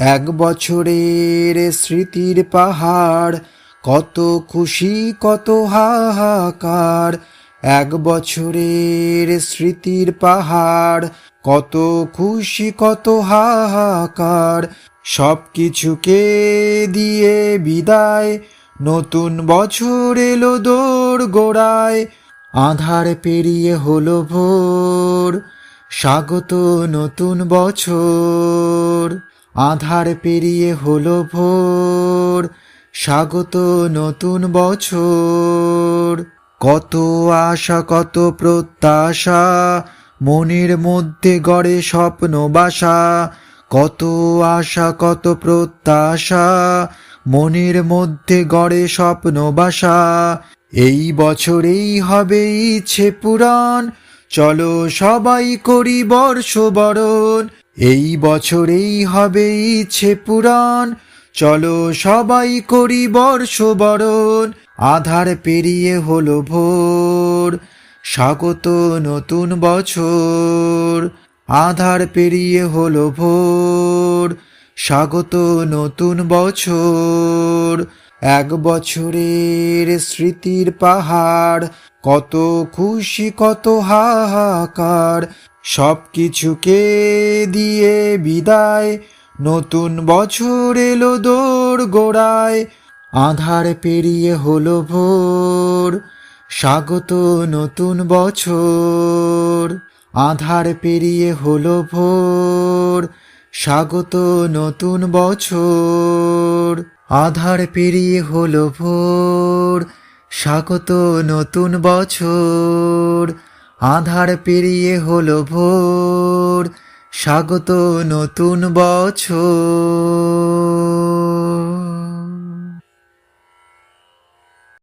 এক বছরের স্মৃতির পাহাড়, কত খুশি কত হাহাকার। এক বছরের স্মৃতির পাহাড়, কত খুশি কত হাহাকার। সব কিছুকে দিয়ে বিদায়, নতুন বছর এলো দোর গোড়ায়। আঁধার পেরিয়ে হলো ভোর, স্বাগত নতুন বছর। আঁধার পেরিয়ে হলো ভোর, স্বাগত নতুন বছর। কত আশা কত প্রত্যাশা, মনের মধ্যে গড়ে স্বপ্ন বাসা। কত আশা কত প্রত্যাশা, মনের মধ্যে গড়ে স্বপ্ন বাসা। এই বছরেই হবে ইচ্ছে পূরণ, চলো সবাই করি বর্ষবরণ। এই বছরেই হবে ইচ্ছে পূরণ, চলো সবাই করি বর্ষবরণ। আধার পেরিয়ে হলো ভোর, স্বাগত নতুন বছর। আধার পেরিয়ে হলো ভোর, স্বাগত নতুন বছর। এক বছরের স্মৃতির পাহাড়, কত খুশি কত হাহাকার। সব কিছুকে দিয়ে বিদায়, নতুন বছর এলো দোর গোড়ায়। আঁধার পেরিয়ে হলো ভোর, স্বাগত নতুন বছর। আঁধার পেরিয়ে হলো ভোর, স্বাগত নতুন বছর। আঁধার পেরিয়ে হলো ভোর, স্বাগত নতুন বছর। আঁধার পেরিয়ে হলো ভোর, স্বাগত নতুন বছর।